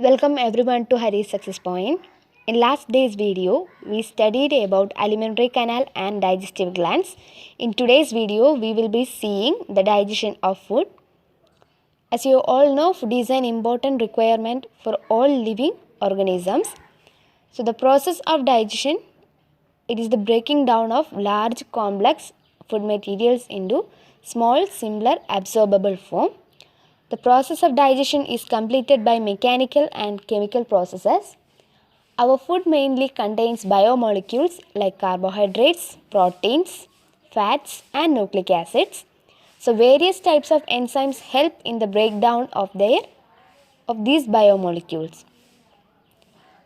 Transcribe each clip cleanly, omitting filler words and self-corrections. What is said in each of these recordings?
Welcome everyone to Hari's Success Point. In last day's video, we studied about alimentary canal and digestive glands. In today's video, we will be seeing the digestion of food. As you all know, food is an important requirement for all living organisms. So the process of digestion, it is the breaking down of large complex food materials into small, simpler, absorbable form. The process of digestion is completed by mechanical and chemical processes. Our food mainly contains biomolecules like carbohydrates, proteins, fats, and nucleic acids. So various types of enzymes help in the breakdown of these biomolecules.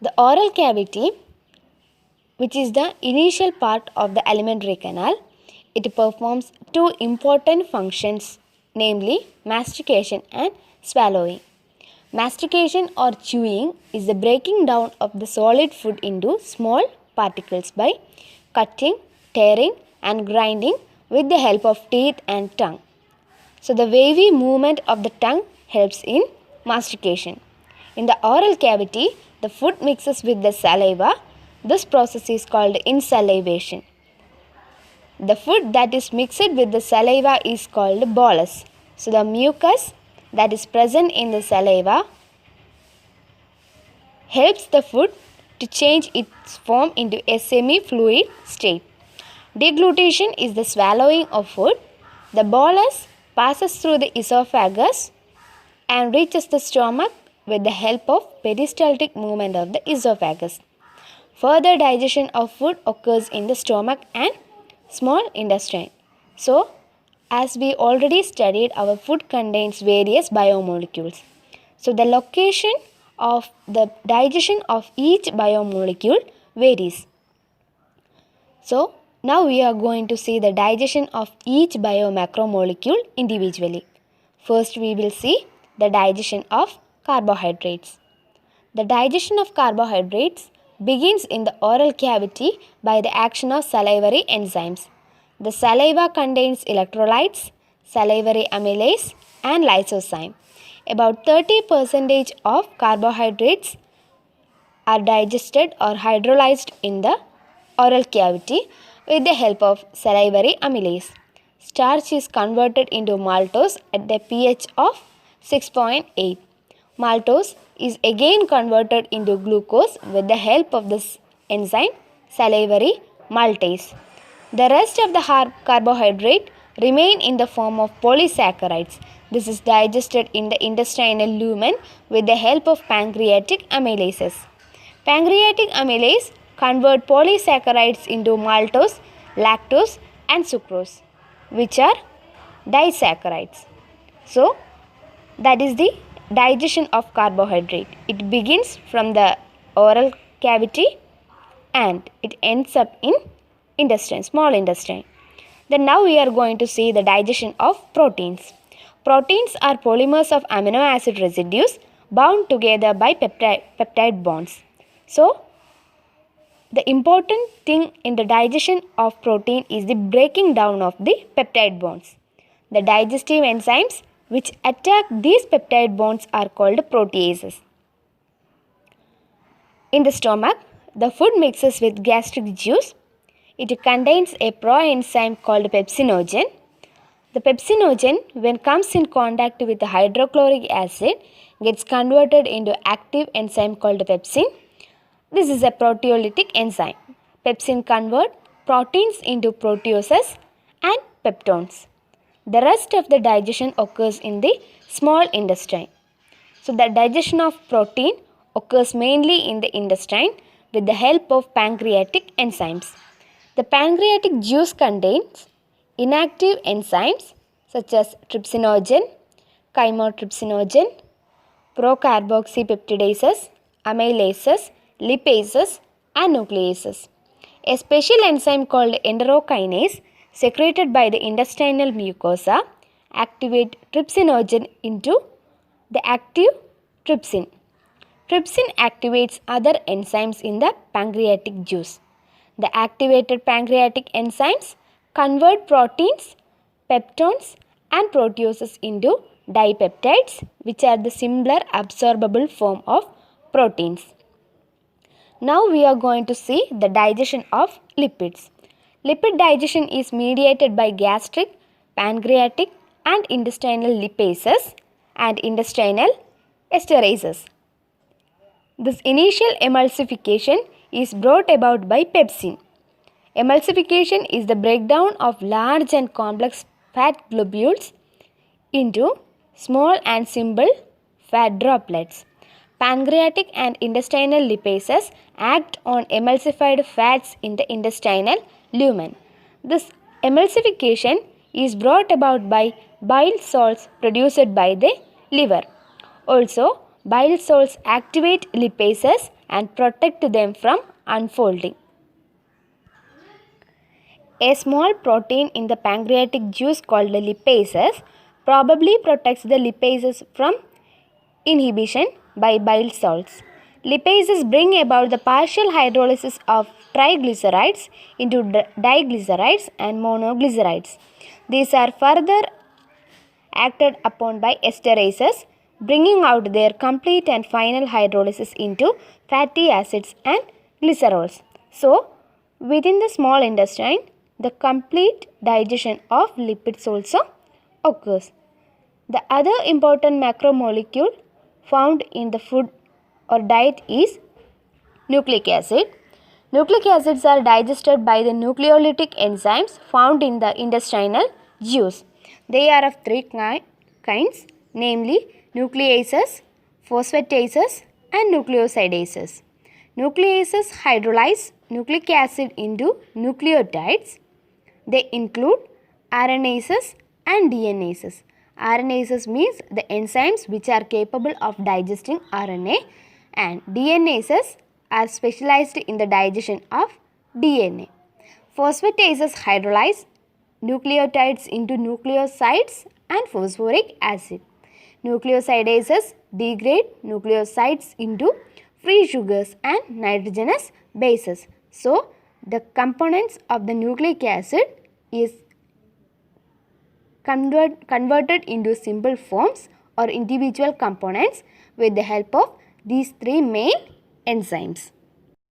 The oral cavity, which is the initial part of the alimentary canal, it performs two important functions, namely mastication and swallowing. Mastication or chewing is the breaking down of the solid food into small particles by cutting, tearing and grinding with the help of teeth and tongue. So the wavy movement of the tongue helps in mastication. In the oral cavity, the food mixes with the saliva. This process is called insalivation. The food that is mixed with the saliva is called bolus. So the mucus that is present in the saliva helps the food to change its form into a semi-fluid state. Deglutition is the swallowing of food. The bolus passes through the esophagus and reaches the stomach with the help of peristaltic movement of the esophagus. Further digestion of food occurs in the stomach and small intestine. So, as we already studied, our food contains various biomolecules. So, the location of the digestion of each biomolecule varies. So, now we are going to see the digestion of each biomacromolecule individually. First, we will see the digestion of carbohydrates. The digestion of carbohydrates begins in the oral cavity by the action of salivary enzymes. The saliva contains electrolytes, salivary amylase and lysozyme. About 30% of carbohydrates are digested or hydrolyzed in the oral cavity with the help of salivary amylase. Starch is converted into maltose at the pH of 6.8. Maltose is again converted into glucose with the help of this enzyme salivary maltase. The rest of the carbohydrate remain in the form of polysaccharides. This is digested in the intestinal lumen with the help of pancreatic amylases. Pancreatic amylase convert polysaccharides into maltose, lactose and sucrose, which are disaccharides. So, that is the digestion of carbohydrate. It begins from the oral cavity and it ends up in intestine, small intestine. Then now we are going to see the digestion of proteins. Proteins are polymers of amino acid residues bound together by peptide bonds. So, the important thing in the digestion of protein is the breaking down of the peptide bonds. The digestive enzymes which attack these peptide bonds are called proteases. In the stomach, the food mixes with gastric juice. It contains a proenzyme called pepsinogen. The pepsinogen, when comes in contact with the hydrochloric acid, gets converted into active enzyme called pepsin. This is a proteolytic enzyme. Pepsin converts proteins into proteoses and peptones. The rest of the digestion occurs in the small intestine. So, the digestion of protein occurs mainly in the intestine with the help of pancreatic enzymes. The pancreatic juice contains inactive enzymes such as trypsinogen, chymotrypsinogen, procarboxypeptidases, amylases, lipases and nucleases. A special enzyme called enterokinase secreted by the intestinal mucosa activate trypsinogen into the active trypsin. Trypsin activates other enzymes in the pancreatic juice. The activated pancreatic enzymes convert proteins, peptones and proteoses into dipeptides, which are the simpler absorbable form of proteins. Now we are going to see the digestion of lipids. Lipid digestion is mediated by gastric, pancreatic and intestinal lipases and intestinal esterases. This initial emulsification is brought about by pepsin. Emulsification is the breakdown of large and complex fat globules into small and simple fat droplets. Pancreatic and intestinal lipases act on emulsified fats in the intestinal lumen. This emulsification is brought about by bile salts produced by the liver. Also, bile salts activate lipases and protect them from unfolding. A small protein in the pancreatic juice called lipases probably protects the lipases from inhibition by bile salts. Lipases bring about the partial hydrolysis of triglycerides into diglycerides and monoglycerides. These are further acted upon by esterases, bringing out their complete and final hydrolysis into fatty acids and glycerols. So, within the small intestine, the complete digestion of lipids also occurs. The other important macromolecule found in the food or diet is nucleic acid. Nucleic acids are digested by the nucleolytic enzymes found in the intestinal juice. They are of three kinds, namely nucleases, phosphatases and nucleosidases. Nucleases hydrolyze nucleic acid into nucleotides. They include RNases and DNases. RNases means the enzymes which are capable of digesting RNA, and DNases are specialized in the digestion of DNA. Phosphatases hydrolyze nucleotides into nucleosides and phosphoric acid. Nucleosidases degrade nucleosides into free sugars and nitrogenous bases. So, the components of the nucleic acid is converted into simple forms or individual components with the help of these three main enzymes.